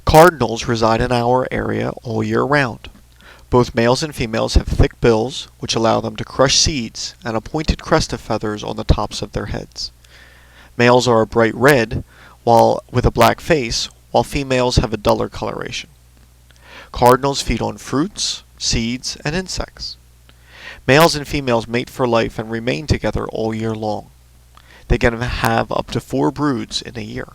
Cardinals reside in our area all year round. Both males and females have thick bills, which allow them to crush seeds, and a pointed crest of feathers on the tops of their heads. Males are a bright red, while with a black face, while females have a duller coloration. Cardinals feed on fruits, seeds, and insects. Males and females mate for life and remain together all year long. They can have up to 4 broods in a year.